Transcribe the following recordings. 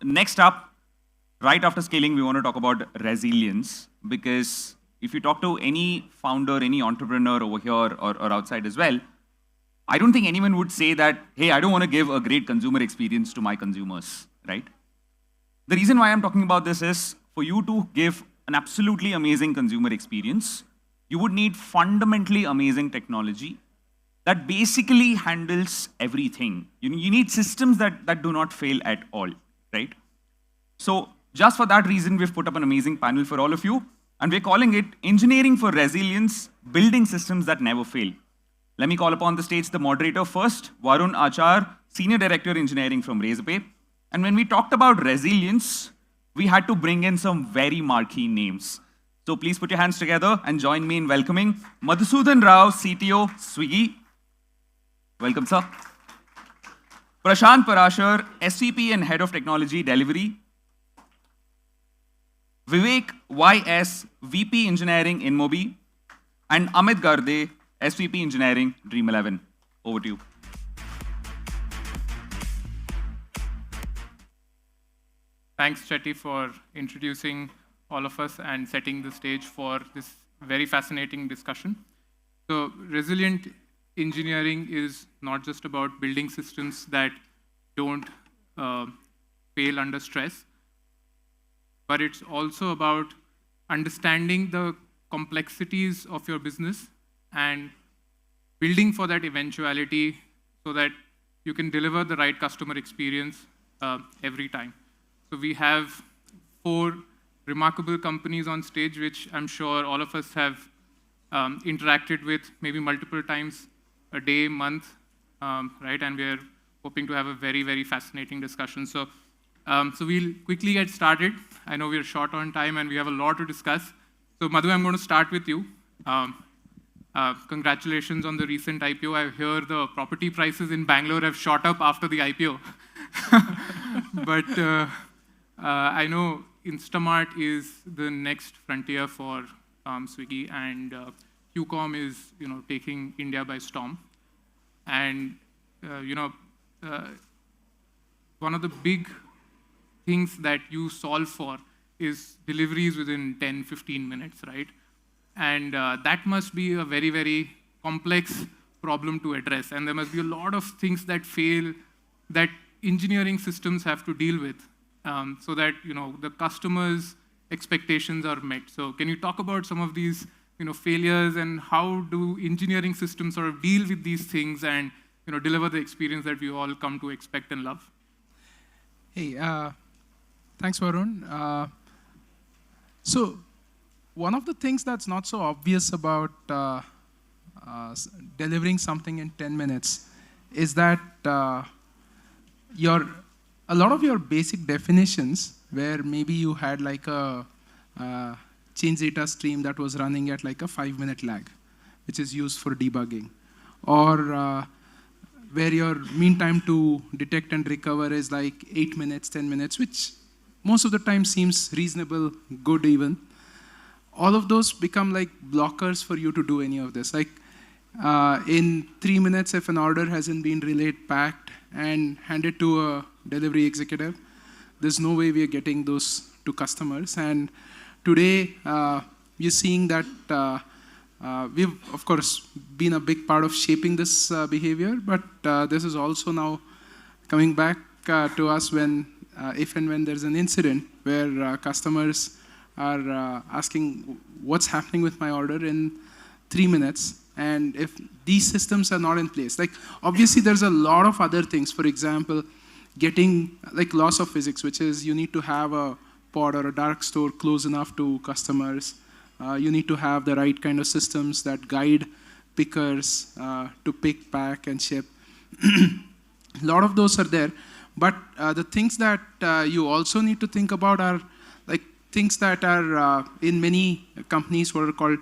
Next up, right after scaling, we want to talk about resilience, because if you talk to any founder, any entrepreneur over here or outside as well, I don't think anyone would say that, hey, I don't want to give a great consumer experience to my consumers, right? The reason why I'm talking about this is for you to give an absolutely amazing consumer experience, you would need fundamentally amazing technology that basically handles everything. You need systems that do not fail at all, right? So just for that reason, we've put up an amazing panel for all of you, and we're calling it Engineering for Resilience, Building Systems That Never Fail. Let me call upon the stage the moderator first, Varun Achar, Senior Director Engineering from Razorpay. And when we talked about resilience, we had to bring in some very marquee names. So please put your hands together and join me in welcoming Madhusudan Rao, CTO, Swiggy. Welcome, sir. Prashant Parashar, SVP and Head of Technology, Delhivery. Vivek YS, VP Engineering, InMobi. And Amit Garde, SVP Engineering, Dream11. Over to you. Thanks, Chetty, for introducing all of us and setting the stage for this very fascinating discussion. So, resilient engineering is not just about building systems that don't fail under stress, but it's also about understanding the complexities of your business and building for that eventuality so that you can deliver the right customer experience every time. So we have 4 remarkable companies on stage, which I'm sure all of us have interacted with maybe multiple times a day, month, right? And we're hoping to have a very, very fascinating discussion. So we'll quickly get started. I know we're short on time and we have a lot to discuss. So Madhu, I'm going to start with you. Congratulations on the recent IPO. I hear the property prices in Bangalore have shot up after the IPO. But I know Instamart is the next frontier for Swiggy, and QCom is taking India by storm. And one of the big things that you solve for is deliveries within 10-15 minutes, right? And that must be a very, very complex problem to address. And there must be a lot of things that fail that engineering systems have to deal with so that the customer's expectations are met. So can you talk about some of these failures and how do engineering systems sort of deal with these things and deliver the experience that we all come to expect and love? Hey, thanks, Varun. So one of the things that's not so obvious about delivering something in 10 minutes is that a lot of your basic definitions, where maybe you had like a change data stream that was running at like a 5-minute lag, which is used for debugging, or where your mean time to detect and recover is like 8 minutes, 10 minutes, which most of the time seems reasonable, good even. All of those become like blockers for you to do any of this. Like in 3 minutes, if an order hasn't been relayed, packed, and handed to a delivery executive, there's no way we are getting those to customers. And today, we're seeing that we've, of course, been a big part of shaping this behavior, but this is also now coming back to us when, if and when there's an incident where customers are asking what's happening with my order in 3 minutes. And if these systems are not in place, like obviously there's a lot of other things. For example, getting like loss of physics, which is you need to have a pod or a dark store close enough to customers. You need to have the right kind of systems that guide pickers to pick, pack, and ship. A lot of those are there. But the things that you also need to think about are like things that are in many companies what are called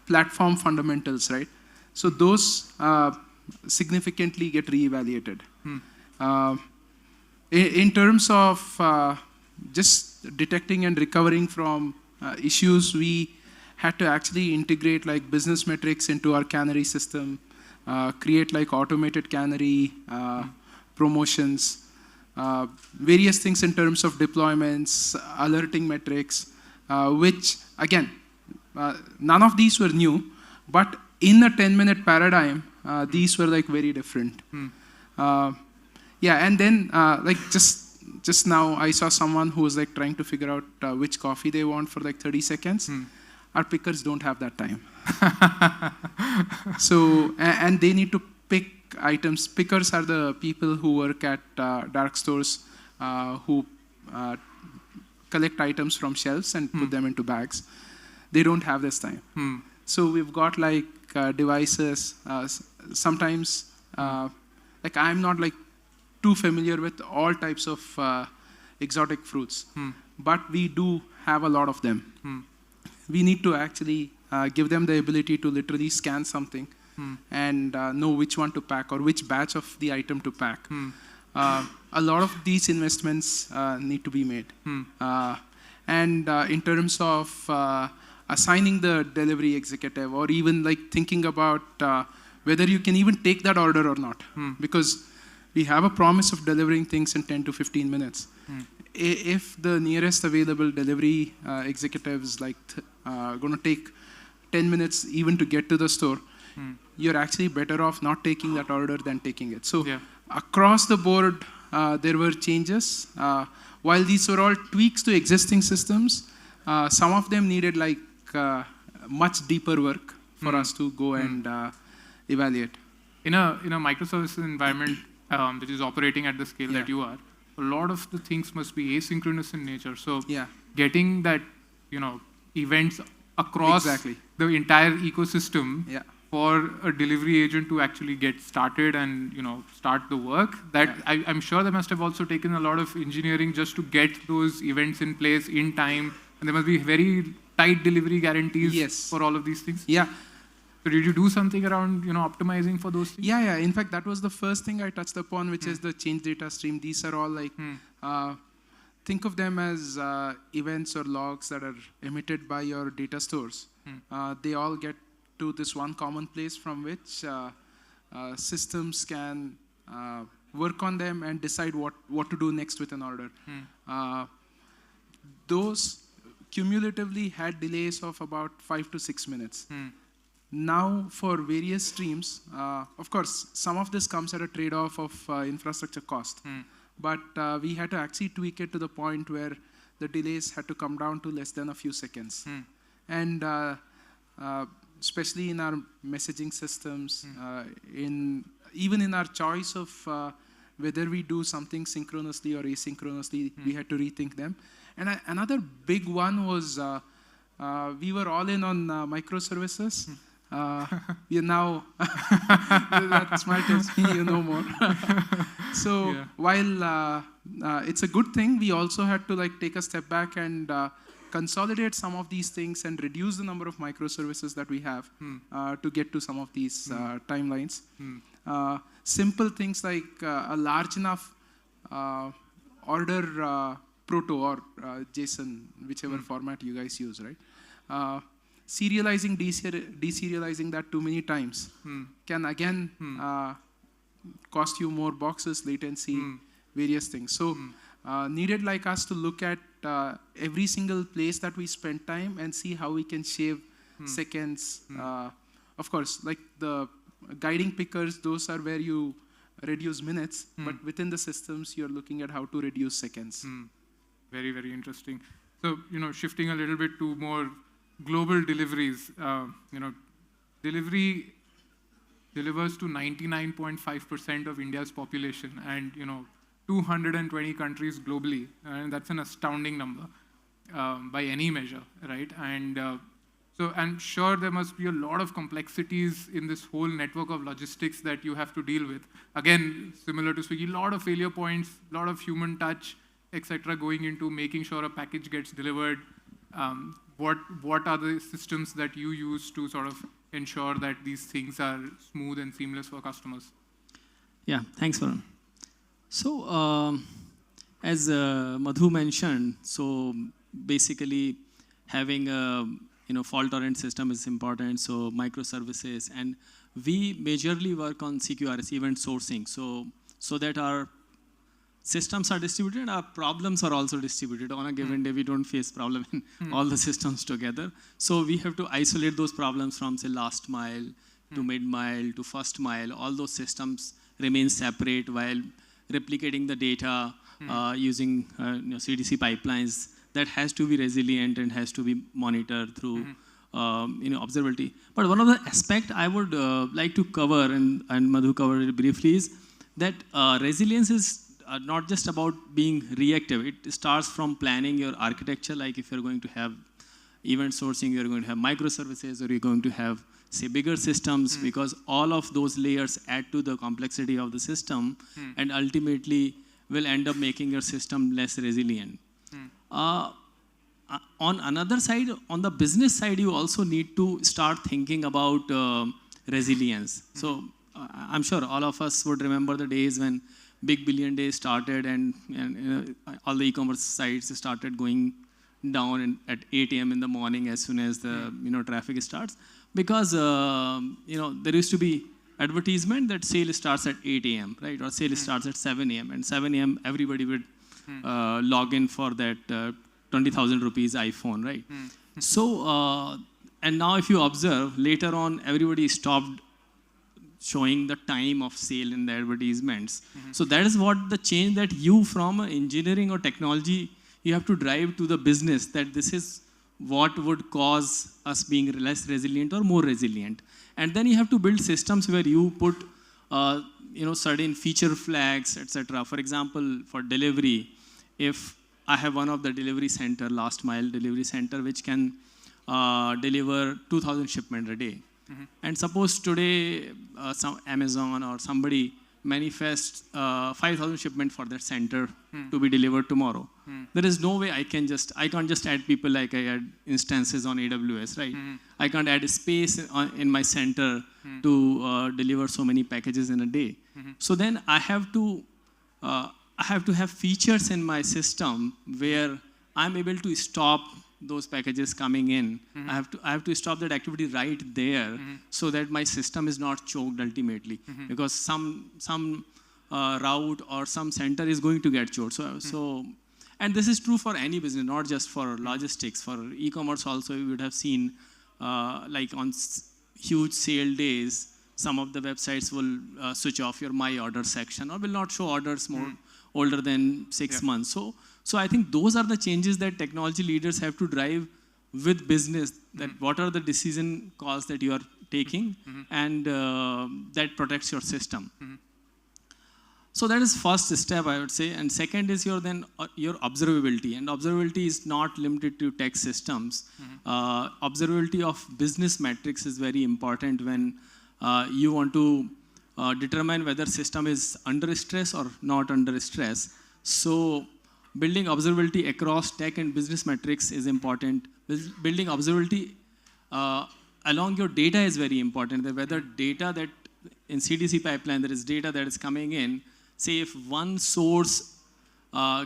platform fundamentals, right? So those significantly get reevaluated. In terms of just detecting and recovering from issues, we had to actually integrate like business metrics into our cannery system, create like automated cannery promotions, various things in terms of deployments, alerting metrics, which again, none of these were new, but in a 10-minute paradigm, these were like very different. Yeah, and then like just now I saw someone who was like trying to figure out which coffee they want for like 30 seconds. Our pickers don't have that time. So, and they need to pick items. Pickers are the people who work at dark stores who collect items from shelves and put them into bags. They don't have this time. So we've got like devices. Sometimes, like I'm not like too familiar with all types of exotic fruits, but we do have a lot of them. We need to actually give them the ability to literally scan something and know which one to pack or which batch of the item to pack. A lot of these investments need to be made. And in terms of assigning the delivery executive or even like thinking about whether you can even take that order or not. Because we have a promise of delivering things in 10 to 15 minutes. If the nearest available delivery executive is like going to take 10 minutes even to get to the store, you're actually better off not taking that order than taking it. So across the board, there were changes. While these were all tweaks to existing systems, some of them needed like much deeper work for us to go and evaluate. In a microservices environment which is operating at the scale that you are, a lot of the things must be asynchronous in nature. So getting that, events across the entire ecosystem for a delivery agent to actually get started and start the work, that I'm sure they must have also taken a lot of engineering just to get those events in place in time, and there must be very tight delivery guarantees for all of these things. So did you do something around optimizing for those things? In fact, that was the first thing I touched upon, which is the change data stream. These are all like think of them as events or logs that are emitted by your data stores. They all get to this one common place from which systems can work on them and decide what to do next with an order. Those cumulatively had delays of about 5 to 6 minutes. Now, for various streams, of course, some of this comes at a trade-off of infrastructure cost. But we had to actually tweak it to the point where the delays had to come down to less than a few seconds. And especially in our messaging systems, even in our choice of whether we do something synchronously or asynchronously, we had to rethink them. And another big one was we were all in on microservices. We are now, that smile tells me you know more. So while it's a good thing, we also had to like take a step back and consolidate some of these things and reduce the number of microservices that we have to get to some of these timelines. Simple things like a large enough order proto or JSON, whichever format you guys use, right? Serializing, deserializing that too many times can again cost you more boxes, latency, various things. So needed like us to look at every single place that we spend time and see how we can shave seconds. Of course, like the guiding pickers, those are where you reduce minutes, but within the systems, you're looking at how to reduce seconds. Very, very interesting. So, shifting a little bit to more global deliveries, delivery delivers to 99.5% of India's population and, 220 countries globally. And that's an astounding number by any measure, right? And so I'm sure there must be a lot of complexities in this whole network of logistics that you have to deal with. Again, similar to Swiggy, a lot of failure points, a lot of human touch, etc., going into making sure a package gets delivered. What are the systems that you use to sort of ensure that these things are smooth and seamless for customers? Yeah, thanks, Varun. So, as Madhu mentioned, so basically having a fault-tolerant system is important. So microservices, and we majorly work on CQRS, event sourcing. So that our systems are distributed, our problems are also distributed. On a given day, we don't face problem in all the systems together. So we have to isolate those problems from, say, last mile to mid mile to first mile. All those systems remain separate while replicating the data using CDC pipelines. That has to be resilient and has to be monitored through observability. But one of the aspects I would like to cover, and Madhu covered it briefly, is that resilience is not just about being reactive. It starts from planning your architecture, like if you're going to have event sourcing, you're going to have microservices, or you're going to have, say, bigger systems, because all of those layers add to the complexity of the system and ultimately will end up making your system less resilient. On another side, on the business side, you also need to start thinking about resilience. So I'm sure all of us would remember the days when Big Billion Days started and all the e-commerce sites started going down at 8 a.m. in the morning as soon as the traffic starts, because there used to be advertisement that sale starts at 8 a.m. right, or sale starts at 7 a.m. and 7 a.m. everybody would log in for that 20,000 rupees iPhone, right? So and now if you observe later on, everybody stopped showing the time of sale in the advertisements. So that is what the change that you from engineering or technology you have to drive to the business, that this is what would cause us being less resilient or more resilient. And then you have to build systems where you put certain feature flags, etc. For example, for delivery, if I have one of the delivery center, last mile delivery center, which can deliver 2,000 shipments a day. And suppose today some Amazon or somebody manifests 5,000 shipments for that center to be delivered tomorrow. There is no way I can't just add people like I add instances on AWS, right? I can't add space in my center to deliver so many packages in a day. So then I have to have features in my system where I'm able to stop those packages coming in. I have to stop that activity right there so that my system is not choked ultimately, because some route or some center is going to get choked. So and this is true for any business, not just for logistics. For e-commerce also, you would have seen like on huge sale days, some of the websites will switch off your My Order section or will not show orders more older than 6 months. So I think those are the changes that technology leaders have to drive with business, that what are the decision calls that you are taking and that protects your system. So that is first step, I would say. And second is your observability. And observability is not limited to tech systems. Observability of business metrics is very important when you want to determine whether system is under stress or not under stress. So building observability across tech and business metrics is important. Building observability along your data is very important. Whether data that in CDC pipeline, there is data that is coming in, say if one source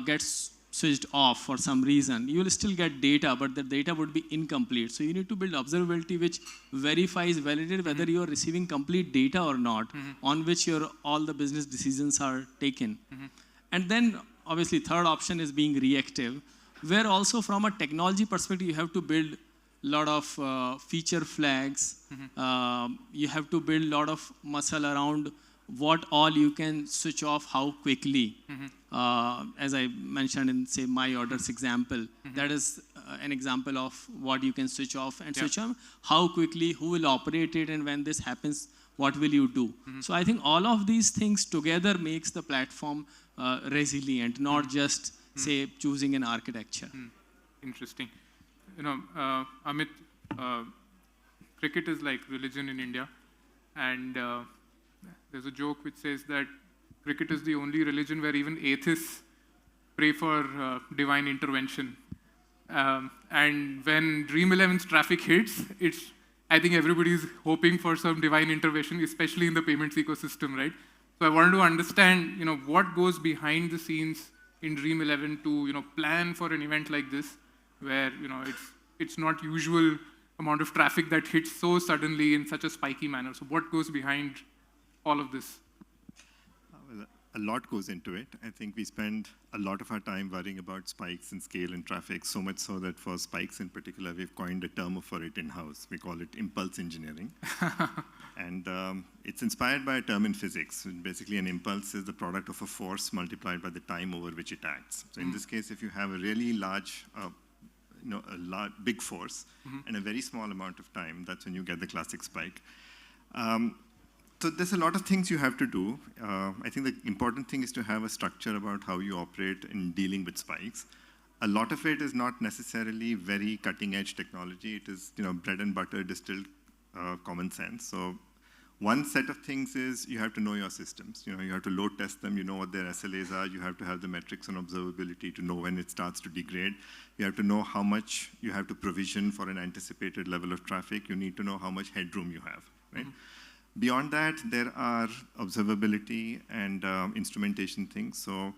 gets switched off for some reason, you will still get data, but the data would be incomplete. So you need to build observability which verifies, validates whether you are receiving complete data or not, on which all the business decisions are taken. And then obviously third option is being reactive, where also from a technology perspective, you have to build a lot of feature flags. You have to build a lot of muscle around what all you can switch off, how quickly. As I mentioned in, say, My Orders example, that is an example of what you can switch off and switch on, how quickly, who will operate it, and when this happens, what will you do? So I think all of these things together makes the platform resilient, not just, say, choosing an architecture. Interesting. Amit, cricket is like religion in India, and there's a joke which says that cricket is the only religion where even atheists pray for divine intervention. And when Dream 11's traffic hits, I think everybody's hoping for some divine intervention, especially in the payments ecosystem, right? So I wanted to understand, what goes behind the scenes in Dream 11 to, plan for an event like this, where, it's not usual amount of traffic that hits so suddenly in such a spiky manner. So what goes behind all of this? a lot goes into it. I think we spend a lot of our time worrying about spikes in scale and traffic, so much so that for spikes in particular, we've coined a term for it in-house. We call it impulse engineering. And it's inspired by a term in physics. Basically, an impulse is the product of a force multiplied by the time over which it acts. So in this case, if you have a really large, big force and a very small amount of time, that's when you get the classic spike. So there's a lot of things you have to do. I think the important thing is to have a structure about how you operate in dealing with spikes. A lot of it is not necessarily very cutting-edge technology. It is, bread and butter distilled common sense. So one set of things is you have to know your systems. You have to load test them. You know what their SLAs are. You have to have the metrics on observability to know when it starts to degrade. You have to know how much you have to provision for an anticipated level of traffic. You need to know how much headroom you have, right? Beyond that, there are observability and instrumentation things. So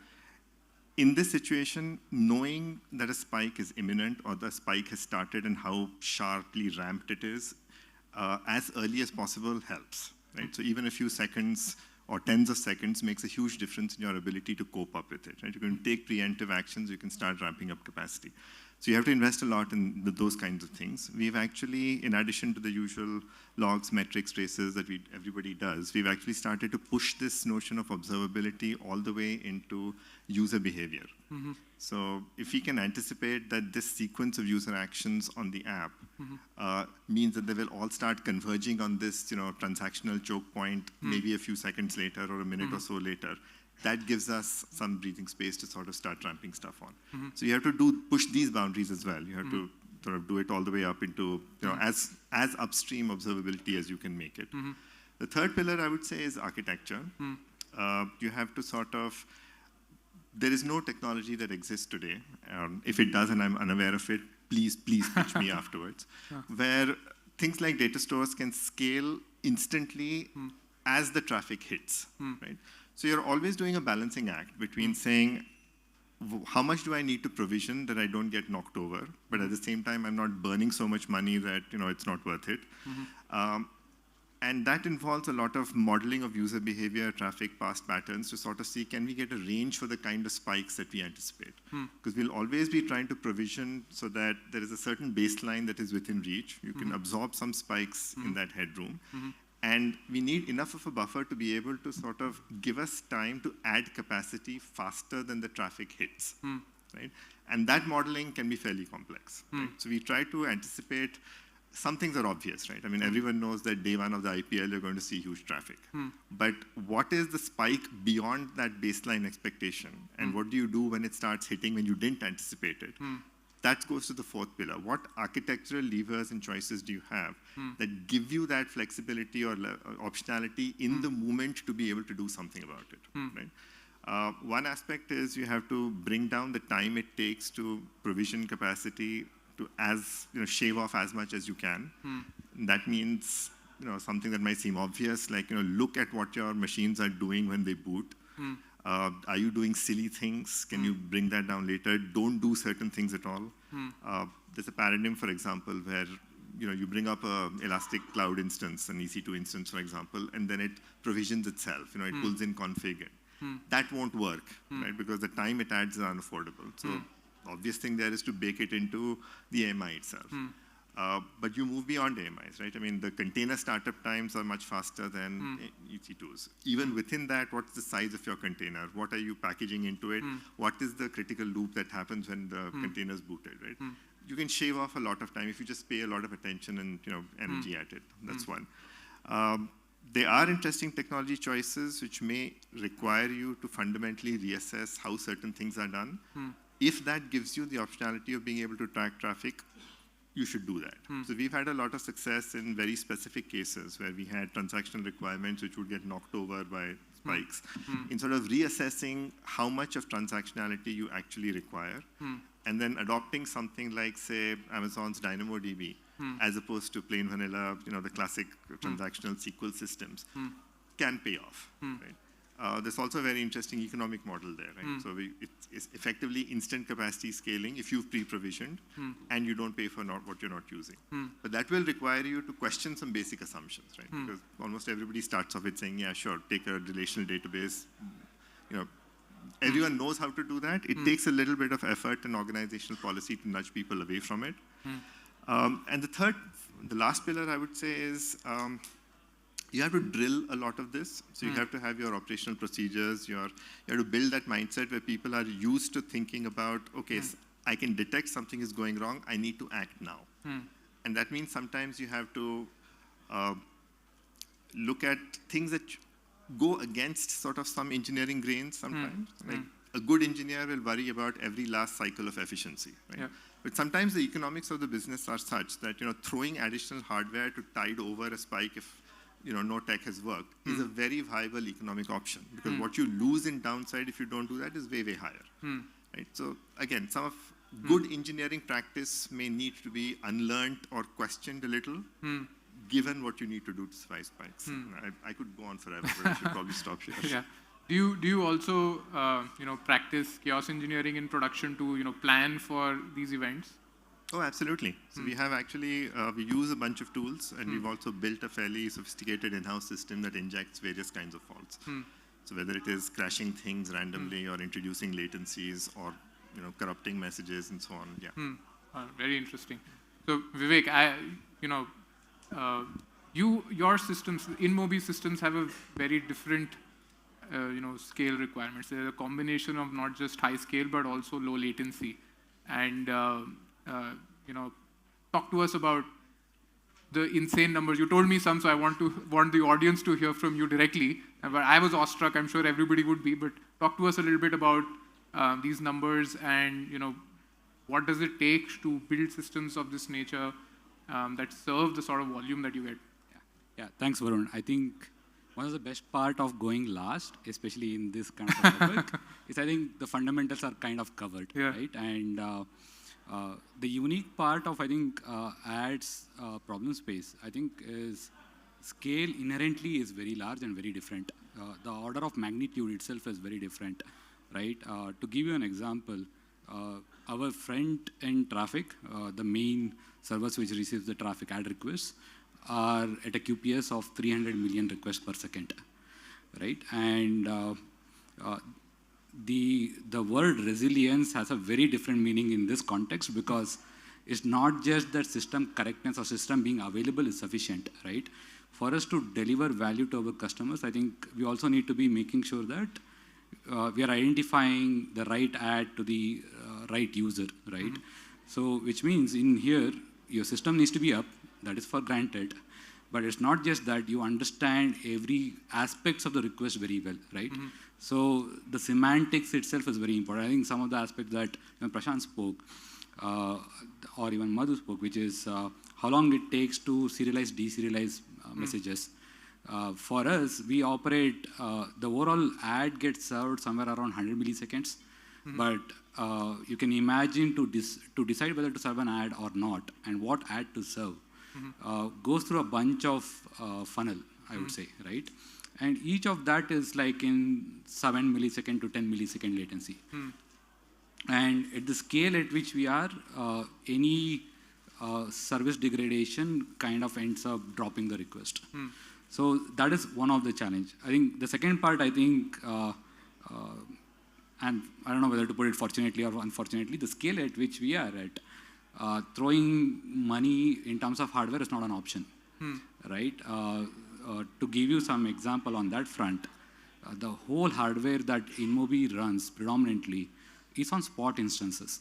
in this situation, knowing that a spike is imminent or the spike has started and how sharply ramped it is, as early as possible helps, right? So even a few seconds or tens of seconds makes a huge difference in your ability to cope up with it, right? You can take preemptive actions, you can start ramping up capacity. So you have to invest a lot in those kinds of things. We've actually, in addition to the usual logs, metrics, traces that everybody does, we've actually started to push this notion of observability all the way into user behavior. So if we can anticipate that this sequence of user actions on the app means that they will all start converging on this transactional choke point maybe a few seconds later or a minute or so later, that gives us some breathing space to sort of start ramping stuff on. So you have to push these boundaries as well. You have to sort of do it all the way up into as upstream observability as you can make it. The third pillar, I would say, is architecture. You have to sort of, there is no technology that exists today. If it does and I'm unaware of it, please pitch me afterwards, where things like data stores can scale instantly as the traffic hits, right? So you're always doing a balancing act between saying, how much do I need to provision that I don't get knocked over, but at the same time, I'm not burning so much money that it's not worth it. And that involves a lot of modeling of user behavior, traffic, past patterns to sort of see, can we get a range for the kind of spikes that we anticipate? Because we'll always be trying to provision so that there is a certain baseline that is within reach. You can absorb some spikes in that headroom. And we need enough of a buffer to be able to sort of give us time to add capacity faster than the traffic hits, right? And that modeling can be fairly complex, right? So we try to anticipate, some things are obvious, right? I mean, everyone knows that day one of the IPL, you're going to see huge traffic. But what is the spike beyond that baseline expectation? And what do you do when it starts hitting when you didn't anticipate it? That goes to the fourth pillar. What architectural levers and choices do you have that give you that flexibility or optionality in the moment to be able to do something about it, right? One aspect is you have to bring down the time it takes to provision capacity to shave off as much as you can. That means something that might seem obvious, like look at what your machines are doing when they boot. Are you doing silly things? Can you bring that down later? Don't do certain things at all. There's a paradigm, for example, where you bring up an Elastic Cloud instance, an EC2 instance, for example, and then it provisions itself. It pulls in config. That won't work, right? Because the time it adds is unaffordable. So obvious thing there is to bake it into the AMI itself. But you move beyond AMIs, right? I mean, the container startup times are much faster than EC2s. Even within that, what's the size of your container? What are you packaging into it? What is the critical loop that happens when the container is booted, right? You can shave off a lot of time if you just pay a lot of attention and energy at it. That's one. There are interesting technology choices which may require you to fundamentally reassess how certain things are done. If that gives you the optionality of being able to track traffic, you should do that. So we've had a lot of success in very specific cases where we had transactional requirements which would get knocked over by spikes in sort of reassessing how much of transactionality you actually require and then adopting something like, say, Amazon's DynamoDB as opposed to plain vanilla, the classic transactional SQL systems can pay off, right? There's also a very interesting economic model there, right? So it's effectively instant capacity scaling if you've pre-provisioned and you don't pay for what you're not using. But that will require you to question some basic assumptions, right? Because almost everybody starts off with saying, yeah, sure, take a relational database, everyone knows how to do that. It takes a little bit of effort and organizational policy to nudge people away from it. And the last pillar I would say is you have to drill a lot of this. So you have to have your operational procedures. You have to build that mindset where people are used to thinking about, okay, I can detect something is going wrong. I need to act now. And that means sometimes you have to look at things that go against sort of some engineering grains sometimes. Like a good engineer will worry about every last cycle of efficiency. Right? Yeah. But sometimes the economics of the business are such that throwing additional hardware to tide over a spike if no tech has worked is a very viable economic option, because what you lose in downside if you don't do that is way, way higher. Right? So again, some of good engineering practice may need to be unlearned or questioned a little, given what you need to do to survive spikes. I could go on forever, but I should probably stop here. Yeah. Do you also practice chaos engineering in production to plan for these events? Oh, absolutely. So we have actually, we use a bunch of tools, and we've also built a fairly sophisticated in-house system that injects various kinds of faults. So whether it is crashing things randomly or introducing latencies or corrupting messages and so on. Very interesting. So Vivek, your systems, InMobi systems have a very different scale requirements. They're a combination of not just high scale but also low latency. And talk to us about the insane numbers. You told me some, so I want the audience to hear from you directly. But I was awestruck. I'm sure everybody would be. But talk to us a little bit about these numbers and what does it take to build systems of this nature that serve the sort of volume that you get. Yeah. Thanks, Varun. I think one of the best part of going last, especially in this kind of topic, is I think the fundamentals are kind of covered, right? And the unique part of, I think, adds problem space, I think, is scale inherently is very large and very different. The order of magnitude itself is very different, right? To give you an example, our front-end traffic, the main service which receives the traffic ad requests, are at a QPS of 300 million requests per second, right? And the word resilience has a very different meaning in this context, because it's not just that system correctness or system being available is sufficient, right? For us to deliver value to our customers, I think we also need to be making sure that we are identifying the right ad to the right user, right? So, which means in here, your system needs to be up, that is for granted, but it's not just that, you understand every aspects of the request very well, right? So the semantics itself is very important. I think some of the aspects that Prashant spoke, or even Madhu spoke, which is how long it takes to serialize, deserialize messages. For us, we operate, the overall ad gets served somewhere around 100 milliseconds, but you can imagine to decide whether to serve an ad or not and what ad to serve goes through a bunch of funnel, I would say, right? And each of that is like in 7 millisecond to 10 millisecond latency. And at the scale at which we are, any service degradation kind of ends up dropping the request. So that is one of the challenge. I think the second part, I think, and I don't know whether to put it fortunately or unfortunately, the scale at which we are at, throwing money in terms of hardware is not an option, right? To give you some example on that front, the whole hardware that InMobi runs predominantly is on spot instances.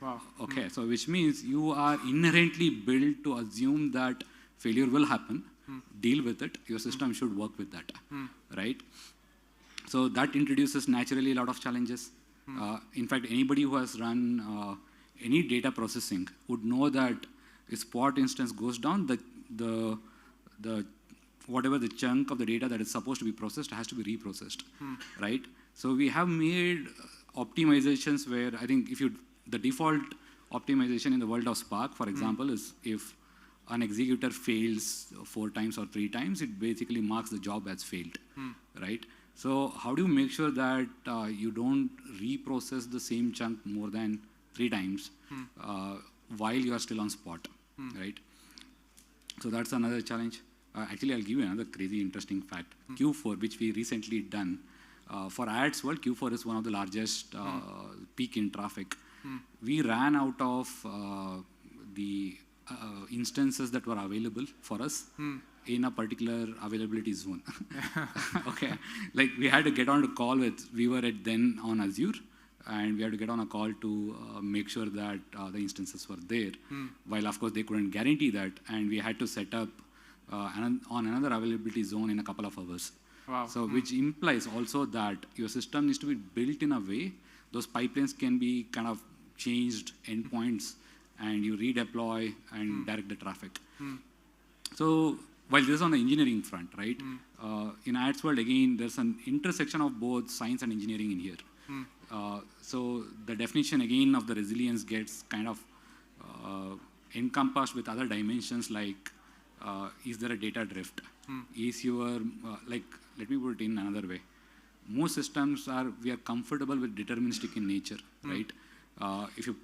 Wow. Okay, so which means you are inherently built to assume that failure will happen, deal with it, your system should work with that, right? So that introduces naturally a lot of challenges. In fact, anybody who has run any data processing would know that if spot instance goes down, the whatever the chunk of the data that is supposed to be processed has to be reprocessed, right? So we have made optimizations where I think the default optimization in the world of Spark, for example, is if an executor fails 4 times or 3 times, it basically marks the job as failed, right? So how do you make sure that you don't reprocess the same chunk more than 3 times while you are still on spot, right? So that's another challenge. Actually, I'll give you another crazy interesting fact. Q4, which we recently done, For ads world, Q4 is one of the largest peak in traffic. We ran out of the instances that were available for us in a particular availability zone. Okay, like we had to get on a call with, we were then on Azure, and we had to get on a call to make sure that the instances were there. While of course they couldn't guarantee that, and we had to set up on another availability zone in a couple of hours. Wow. So which implies also that your system needs to be built in a way, those pipelines can be kind of changed endpoints, and you redeploy and direct the traffic. So while this is on the engineering front, right? In ads world, again, there's an intersection of both science and engineering in here. So the definition again of the resilience gets kind of encompassed with other dimensions like, is there a data drift? Is your, like, let me put it in another way. Most systems we are comfortable with deterministic in nature, right? If you,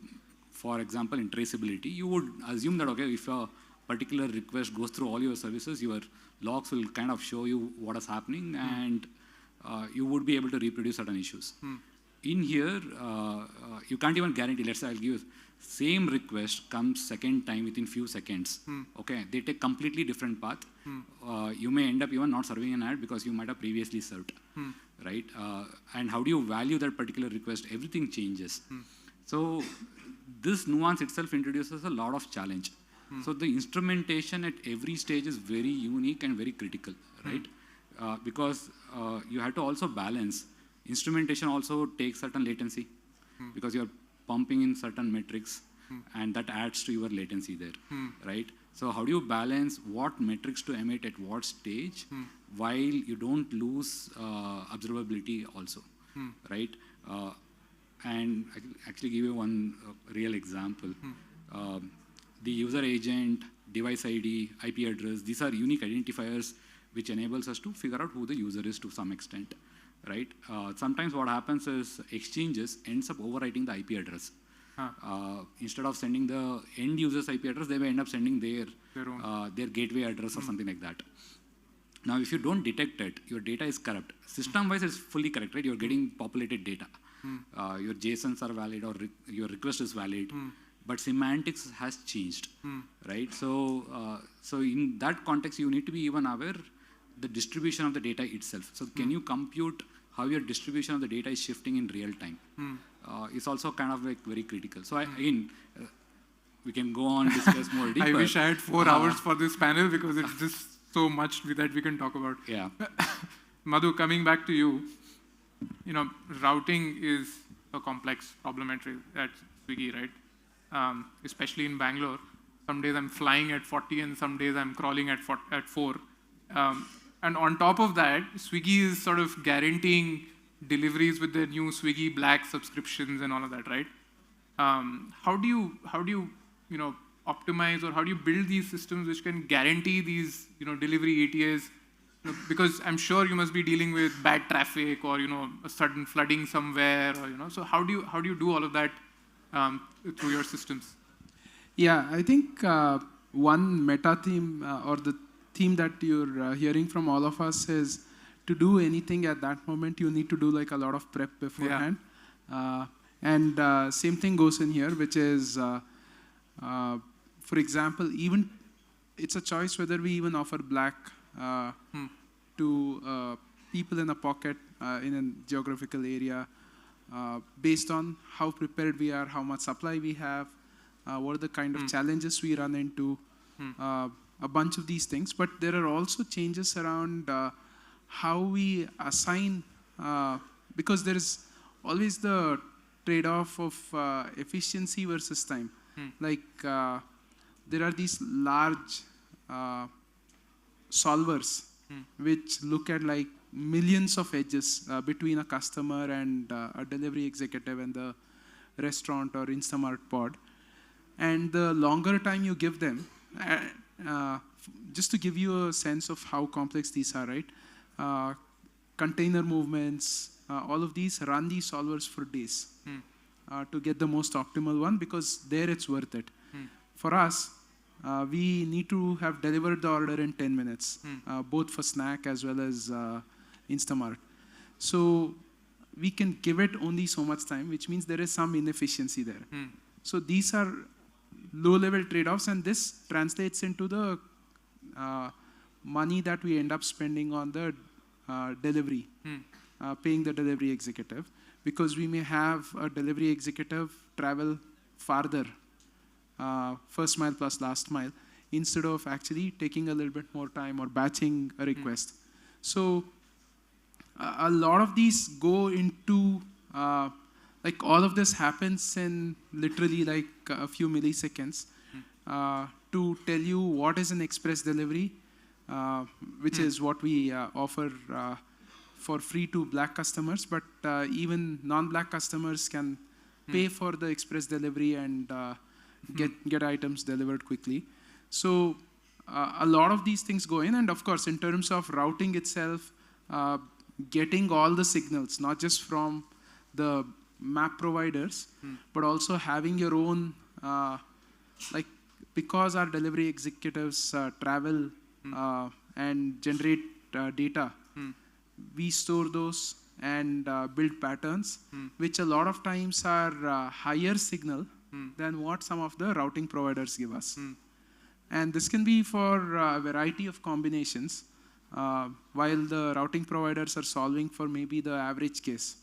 for example, in traceability, you would assume that, okay, if a particular request goes through all your services, your logs will kind of show you what is happening, and you would be able to reproduce certain issues. In here, you can't even guarantee. Let's say I'll give you same request comes second time within few seconds. Okay, they take completely different path. You may end up even not serving an ad because you might have previously served, right? And how do you value that particular request? Everything changes. So this nuance itself introduces a lot of challenge. So the instrumentation at every stage is very unique and very critical, right? Because you have to also balance. Instrumentation also takes certain latency because you're pumping in certain metrics, and that adds to your latency there, right? So how do you balance what metrics to emit at what stage while you don't lose observability also, right? And I can actually give you one real example. The user agent, device ID, IP address, these are unique identifiers which enables us to figure out who the user is to some extent, right? Sometimes what happens is exchanges ends up overwriting the IP address. Instead of sending the end user's IP address, they may end up sending their gateway address or something like that. Now, if you don't detect it, your data is corrupt. System-wise, it's fully correct, right? You're getting populated data. Your JSONs are valid, or your request is valid, but semantics has changed, right? So, so in that context, you need to be even aware the distribution of the data itself. So, can you compute how your distribution of the data is shifting in real time? It's also kind of like very critical. So, again, we can go on discuss more deeper. I wish I had 4 hours for this panel because it's just so much that we can talk about. Yeah. Madhu, coming back to you, you know, routing is a complex problem at Swiggy, right? Especially in Bangalore. Some days I'm flying at 40 and some days I'm crawling at 4. And on top of that, Swiggy is sort of guaranteeing deliveries with their new Swiggy Black subscriptions and all of that, right? How do you optimize, or how do you build these systems which can guarantee these delivery ETAs? Because I'm sure you must be dealing with bad traffic or a sudden flooding somewhere, or so how do you do all of that through your systems? Yeah, I think one meta theme or the theme that you're hearing from all of us is to do anything at that moment, you need to do like a lot of prep beforehand. Yeah. And same thing goes in here, which is, for example, even it's a choice whether we even offer Black to people in a pocket in a geographical area based on how prepared we are, how much supply we have, what are the kind of challenges we run into, a bunch of these things. But there are also changes around how we assign, because there is always the trade-off of efficiency versus time. Like there are these large solvers which look at like millions of edges between a customer and a delivery executive and the restaurant or Instamart pod. And the longer time you give them, just to give you a sense of how complex these are, right? Container movements, all of these run these solvers for days to get the most optimal one, because there it's worth it. For us, we need to have delivered the order in 10 minutes, both for snack as well as Instamart. So we can give it only so much time, which means there is some inefficiency there. So these are low-level trade-offs, and this translates into the money that we end up spending on the delivery, paying the delivery executive, because we may have a delivery executive travel farther, first mile plus last mile, instead of actually taking a little bit more time or batching a request. So a lot of these go into, like all of this happens in literally like a few milliseconds to tell you what is an express delivery, which is what we offer for free to black customers, but even non-black customers can pay for the express delivery and get items delivered quickly. So a lot of these things go in, and of course, in terms of routing itself, getting all the signals, not just from the map providers, but also having your own, like, because our delivery executives travel and generate data, we store those and build patterns, which a lot of times are higher signal than what some of the routing providers give us. And this can be for a variety of combinations, while the routing providers are solving for maybe the average case.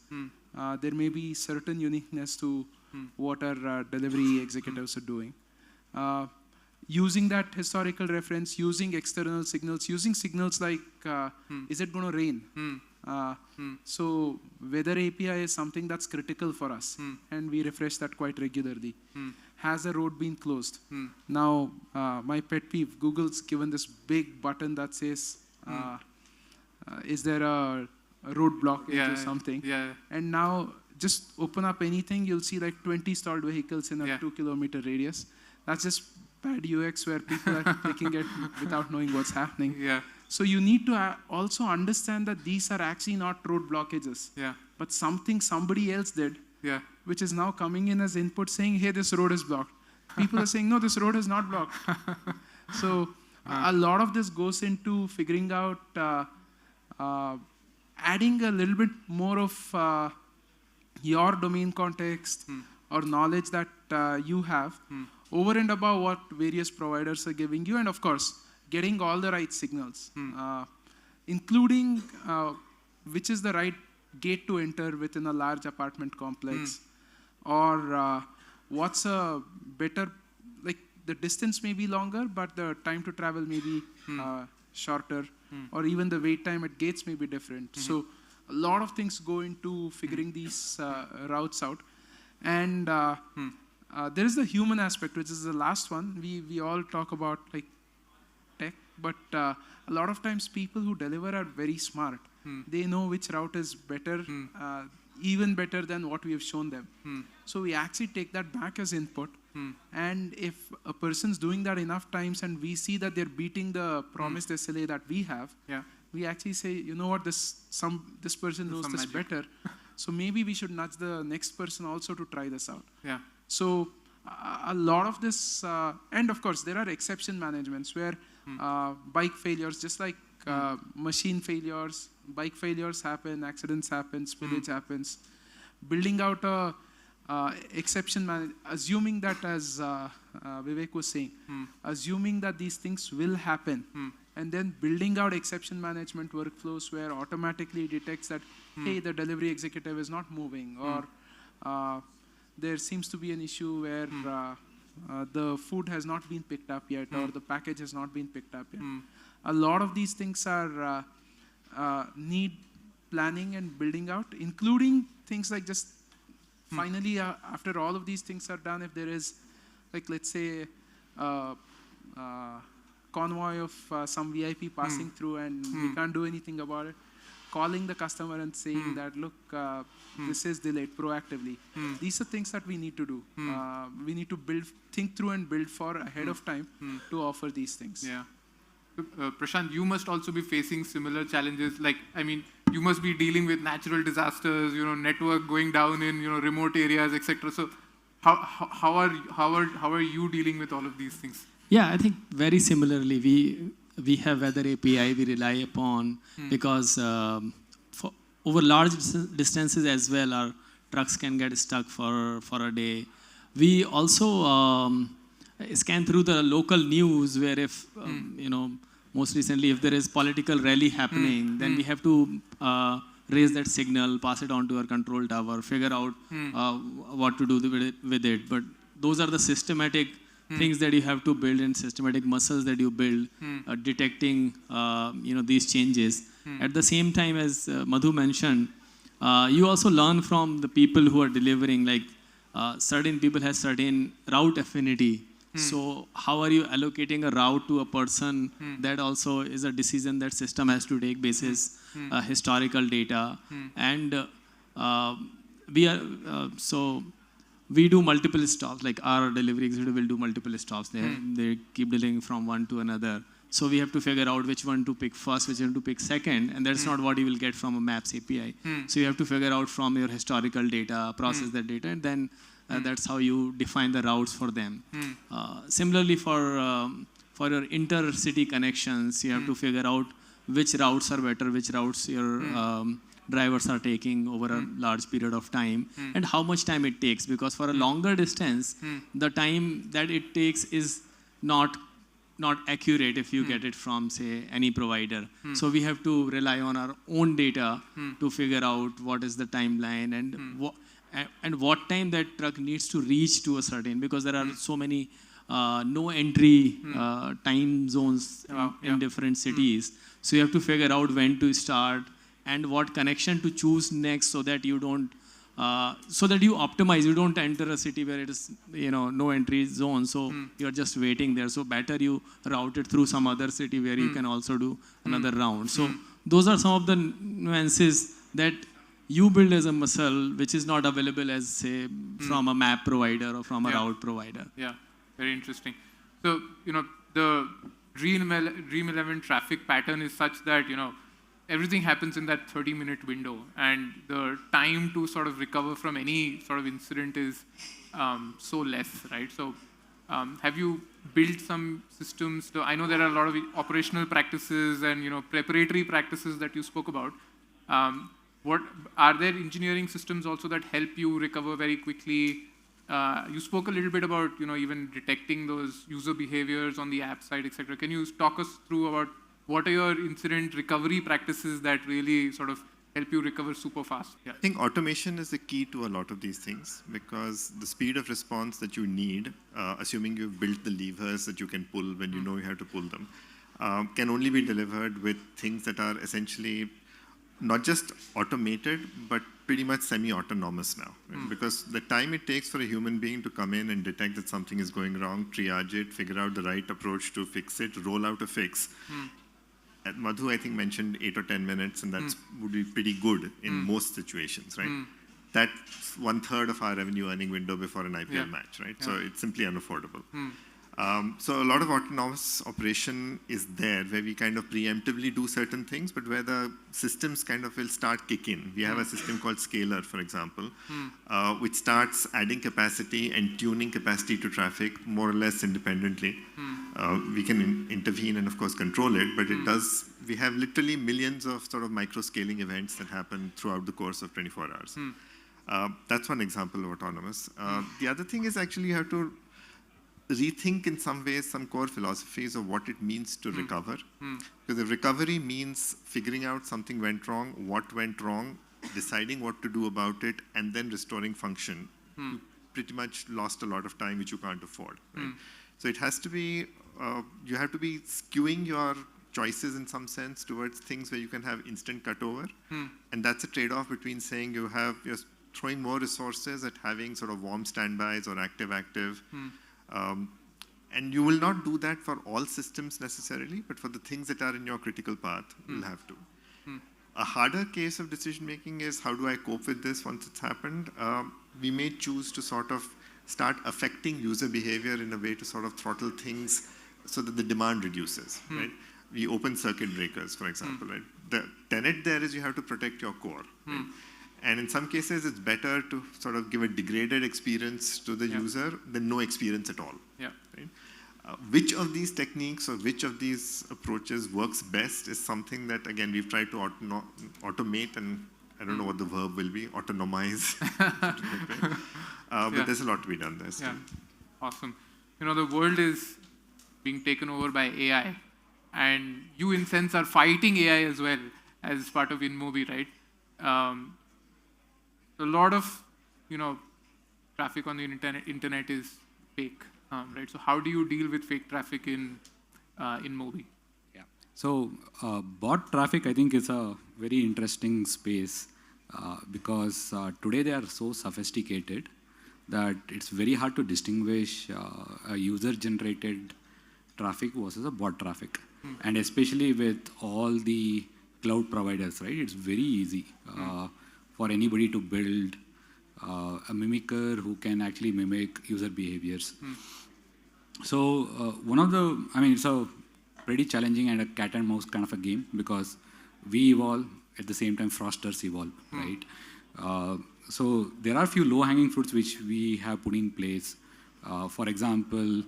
There may be certain uniqueness to what our delivery executives are doing. Using that historical reference, using external signals, using signals like, is it going to rain? So weather API is something that's critical for us, and we refresh that quite regularly. Has a road been closed? Now, my pet peeve, Google's given this big button that says, is there a road blockage or something? And now, just open up anything, you'll see like 20 stalled vehicles in a 2-kilometer radius. That's just bad UX where people are clicking it without knowing what's happening. So you need to also understand that these are actually not road blockages, but something somebody else did, which is now coming in as input saying, hey, this road is blocked. People are saying, no, this road is not blocked. So a lot of this goes into figuring out, adding a little bit more of your domain context or knowledge that you have over and above what various providers are giving you, and of course, getting all the right signals, including which is the right gate to enter within a large apartment complex, or what's a better, like the distance may be longer, but the time to travel may be shorter, or even the wait time at gates may be different. So a lot of things go into figuring these routes out. And there is the human aspect, which is the last one. We all talk about like tech, but a lot of times people who deliver are very smart. They know which route is better, even better than what we have shown them. So we actually take that back as input. And if a person's doing that enough times and we see that they're beating the promised SLA that we have, we actually say, you know what, this person knows this better. So maybe we should nudge the next person also to try this out. So a lot of this, and of course, there are exception managements where bike failures, just like machine failures, bike failures happen, accidents happen, spillage happens. Building out a exception assuming that, as Vivek was saying, assuming that these things will happen, and then building out exception management workflows where automatically detects that, hey, the delivery executive is not moving, or there seems to be an issue where the food has not been picked up yet, or the package has not been picked up yet. A lot of these things are need planning and building out, including things like just finally, after all of these things are done, if there is, like, let's say, convoy of some VIP passing through and we can't do anything about it, calling the customer and saying that, look, this is delayed proactively. These are things that we need to do. We need to think through and build for ahead of time to offer these things. Prashant, you must also be facing similar challenges. Like, I mean, you must be dealing with natural disasters, network going down in, remote areas, etc. So how are you dealing with all of these things? Yeah, I think very similarly, we have weather API we rely upon because over large distances as well, our trucks can get stuck for a day. We also scan through the local news where if, most recently, if there is political rally happening, then we have to raise that signal, pass it on to our control tower, figure out what to do with it. But those are the systematic things that you have to build and systematic muscles that you build, detecting these changes. At the same time, as Madhu mentioned, you also learn from the people who are delivering, like certain people have certain route affinity. So how are you allocating a route to a person? That also is a decision that system has to take basis historical data. And we do multiple stops, like our delivery executive will do multiple stops. They keep delivering from one to another. So we have to figure out which one to pick first, which one to pick second, and that's not what you will get from a Maps API. So you have to figure out from your historical data, process that data, and then that's how you define the routes for them. Similarly, for your intercity connections, you have to figure out which routes are better, which routes your drivers are taking over a large period of time, and how much time it takes. Because for a longer distance, the time that it takes is not accurate if you get it from, say, any provider. So we have to rely on our own data to figure out what is the timeline and what time that truck needs to reach to a certain, because there are so many no entry time zones in different cities. So you have to figure out when to start and what connection to choose next, so that you don't so that you optimize. You don't enter a city where it is no entry zone, so you're just waiting there. So better you route it through some other city where you can also do another round. So those are some of the nuances that you build as a muscle, which is not available as, say, from a map provider or from a route provider. Yeah, very interesting. So, the Dream 11 traffic pattern is such that, everything happens in that 30-minute window, and the time to sort of recover from any sort of incident is so less, right? So have you built some systems? I know there are a lot of operational practices and preparatory practices that you spoke about. What are there engineering systems also that help you recover very quickly? You spoke a little bit about even detecting those user behaviors on the app side, etc. Can you talk us through about what are your incident recovery practices that really sort of help you recover super fast? Yeah. I think automation is the key to a lot of these things, because the speed of response that you need, assuming you've built the levers that you can pull when you know you have to pull them, can only be delivered with things that are essentially not just automated, but pretty much semi-autonomous now. Right? Because the time it takes for a human being to come in and detect that something is going wrong, triage it, figure out the right approach to fix it, roll out a fix. Madhu, I think, mentioned 8 or 10 minutes, and that would be pretty good in most situations, right? That's 1/3 of our revenue earning window before an IPL match, right? So it's simply unaffordable. So a lot of autonomous operation is there, where we kind of preemptively do certain things, but where the systems kind of will start kick in. We have a system called Scaler, for example, which starts adding capacity and tuning capacity to traffic more or less independently. We can intervene and, of course, control it, but it does. We have literally millions of sort of micro-scaling events that happen throughout the course of 24 hours. That's one example of autonomous. The other thing is actually you have to rethink in some ways some core philosophies of what it means to recover. Because if recovery means figuring out something went wrong, what went wrong, deciding what to do about it, and then restoring function, you pretty much lost a lot of time which you can't afford. Right? So it has to be, you have to be skewing your choices in some sense towards things where you can have instant cutover. And that's a trade-off between saying you're throwing more resources at having sort of warm standbys or active-active. And you will not do that for all systems necessarily, but for the things that are in your critical path, you'll have to. A harder case of decision making is, how do I cope with this once it's happened? We may choose to sort of start affecting user behavior in a way to sort of throttle things so that the demand reduces, right? We open circuit breakers, for example, right? The tenet there is you have to protect your core, right? And in some cases, it's better to sort of give a degraded experience to the user than no experience at all. Right? Which of these techniques or which of these approaches works best is something that, again, we've tried to automate and I don't know what the verb will be, autonomize. But there's a lot to be done there still. Yeah, awesome. You know, the world is being taken over by AI, and you, in sense, are fighting AI as well as part of InMobi, right? A lot of, you know, traffic on the internet is fake, right? So how do you deal with fake traffic in InMobi? Yeah. So bot traffic, I think, is a very interesting space because today they are so sophisticated that it's very hard to distinguish a user-generated traffic versus a bot traffic. And especially with all the cloud providers, right? It's very easy for anybody to build a mimicker who can actually mimic user behaviors. So one of the, I mean, it's a pretty challenging and a cat and mouse kind of a game because we evolve at the same time fraudsters evolve, right? So there are a few low-hanging fruits which we have put in place. For example,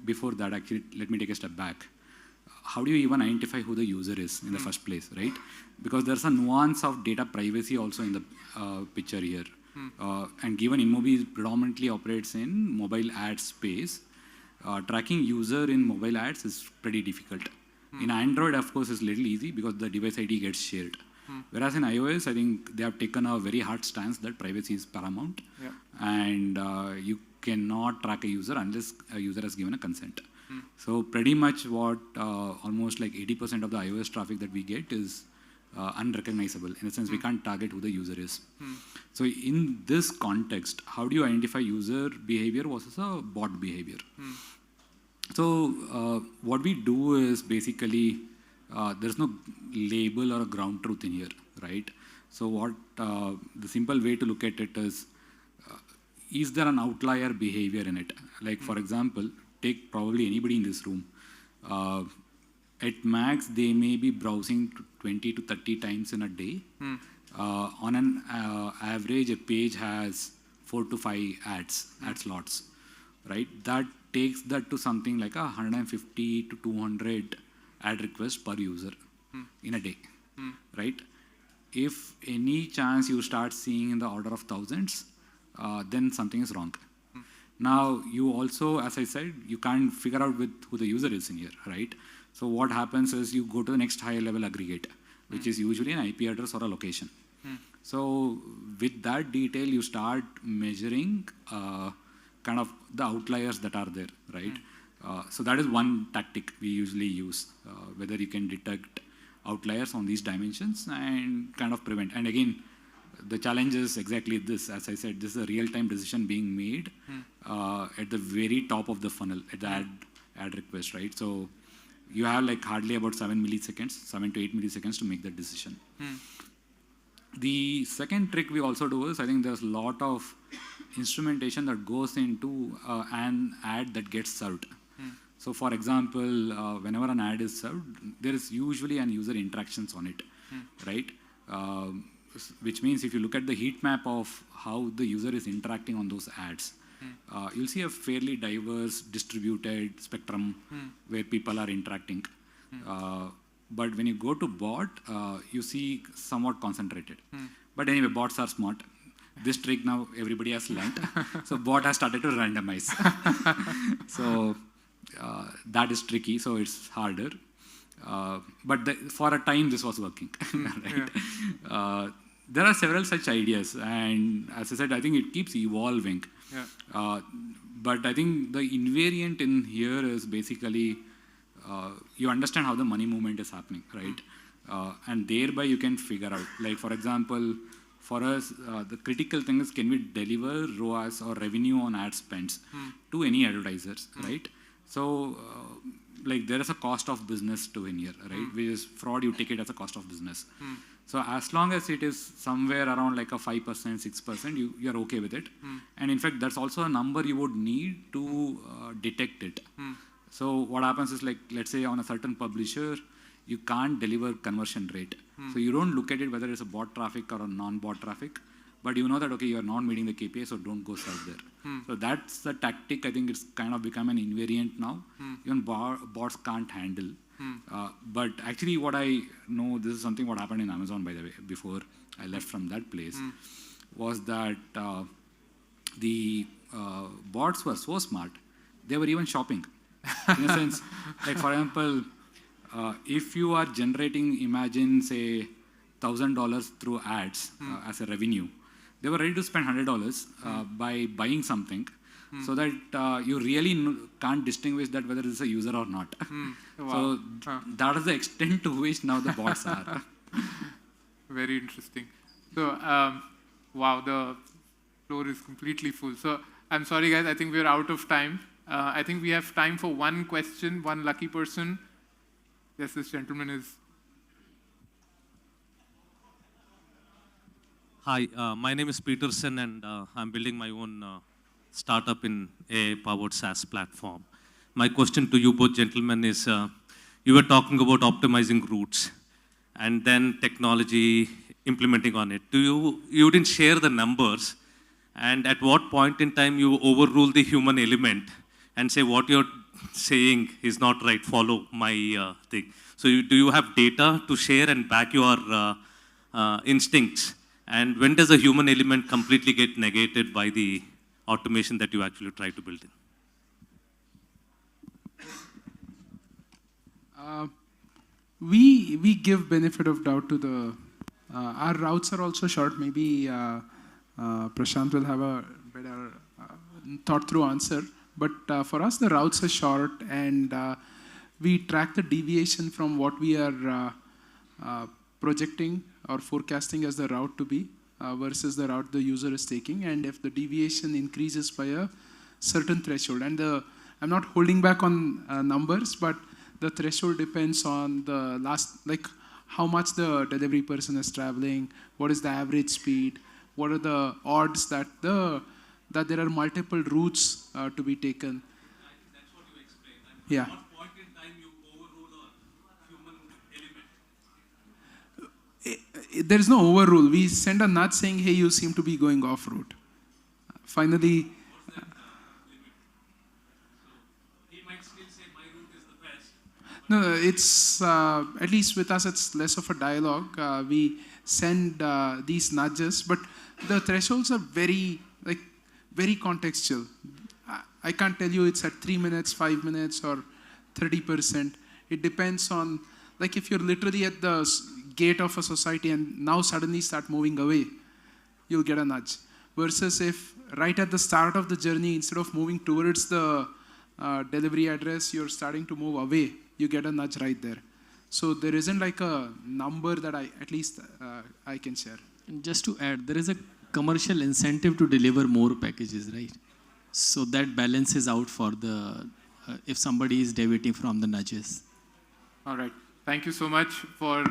before that, actually, let me take a step back. How do you even identify who the user is in the first place, right? Because there's a nuance of data privacy also in the picture here. And given InMobi predominantly operates in mobile ad space, tracking user in mobile ads is pretty difficult. In Android, of course, it's a little easy because the device ID gets shared. Whereas in iOS, I think they have taken a very hard stance that privacy is paramount. And you cannot track a user unless a user has given a consent. So pretty much what almost like 80% of the iOS traffic that we get is unrecognizable. In a sense, we can't target who the user is. So in this context, how do you identify user behavior versus a bot behavior? So what we do is basically, there's no label or a ground truth in here, right? So what the simple way to look at it is there an outlier behavior in it? Like for example, take probably anybody in this room. At max, they may be browsing 20 to 30 times in a day. On an average, a page has 4 to 5 ad slots, right? That takes that to something like 150 to 200 ad requests per user in a day, right? If any chance you start seeing in the order of thousands, then something is wrong. Now, you also, as I said, you can't figure out who the user is in here, right? So what happens is you go to the next higher level aggregate, which is usually an IP address or a location. So with that detail, you start measuring kind of the outliers that are there, right? So that is one tactic we usually use, whether you can detect outliers on these dimensions and kind of prevent. And again, the challenge is exactly this. As I said, this is a real-time decision being made at the very top of the funnel, at the ad request, right? So you have like hardly about 7 to 8 milliseconds to make that decision. The second trick we also do is, I think there's a lot of instrumentation that goes into an ad that gets served. So for example, whenever an ad is served, there is usually an user interactions on it, right? Which means if you look at the heat map of how the user is interacting on those ads, you'll see a fairly diverse distributed spectrum where people are interacting. But when you go to bot, you see somewhat concentrated. But anyway, bots are smart. This trick now everybody has learned. So bot has started to randomize. So that is tricky, so it's harder. But for a time, this was working, right? There are several such ideas, and as I said, I think it keeps evolving. But I think the invariant in here is basically you understand how the money movement is happening, right? And thereby you can figure out, like for example, for us, the critical thing is, can we deliver ROAS or revenue on ad spends to any advertisers, right? So like there is a cost of business to in here, right? Which is fraud, you take it as a cost of business. So as long as it is somewhere around like a 5%, 6%, you're okay with it. And in fact, that's also a number you would need to detect it. So what happens is, like, let's say on a certain publisher, you can't deliver conversion rate. So you don't look at it whether it's a bot traffic or a non-bot traffic, but you know that, okay, you're not meeting the KPI, so don't go serve there. So that's the tactic. I think it's kind of become an invariant now. Even bots can't handle. But actually what I know, this is something what happened in Amazon, by the way, before I left from that place, was that the bots were so smart, they were even shopping. In a sense, like for example, if you are generating, imagine, say, $1,000 through ads as a revenue, they were ready to spend $100 by buying something, so that you really can't distinguish that whether it's a user or not. Wow. So that is the extent to which now the bots are. Very interesting. So, wow, the floor is completely full. So, I'm sorry, guys, I think we're out of time. I think we have time for one question, one lucky person. Yes, this gentleman is. Hi, my name is Peterson, and I'm building my own startup in AI-powered SaaS platform. My question to you both gentlemen is, you were talking about optimizing routes and then technology implementing on it. You didn't share the numbers, and at what point in time you overrule the human element and say what you're saying is not right, follow my thing. So do you have data to share and back your instincts? And when does the human element completely get negated by the automation that you actually try to build in? We give benefit of doubt to the, our routes are also short. Maybe Prashant will have a better thought through answer. But for us, the routes are short, and we track the deviation from what we are projecting or forecasting as the route to be versus the route the user is taking. And if the deviation increases by a certain threshold, and I'm not holding back on numbers, but the threshold depends on the last, like how much the delivery person is traveling, what is the average speed, what are the odds that there are multiple routes to be taken. That's what you explained. Yeah. At what point in time you overrule a human element? There is no overrule. We send a nudge saying, hey, you seem to be going off route. Finally, He might still say my route is the best. no, it's, at least with us, it's less of a dialogue. We send these nudges, but the thresholds are very contextual. I can't tell you it's at 3 minutes, 5 minutes, or 30%. It depends on, like if you're literally at the gate of a society and now suddenly start moving away, you'll get a nudge. Versus if right at the start of the journey, instead of moving towards the delivery address, you're starting to move away, you get a nudge right there. So there isn't like a number that I can share. And just to add, there is a commercial incentive to deliver more packages, right? So that balances out for the, if somebody is deviating from the nudges. All right. Thank you so much for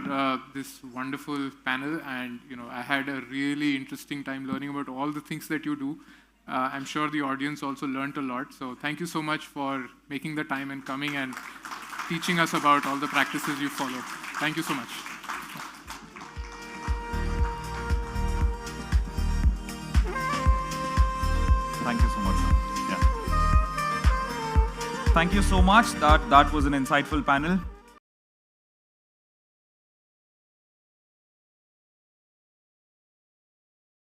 this wonderful panel. And, I had a really interesting time learning about all the things that you do. I'm sure the audience also learned a lot. So thank you so much for making the time and coming and teaching us about all the practices you follow. Thank you so much. Thank you so much. Yeah. Thank you so much. That was an insightful panel.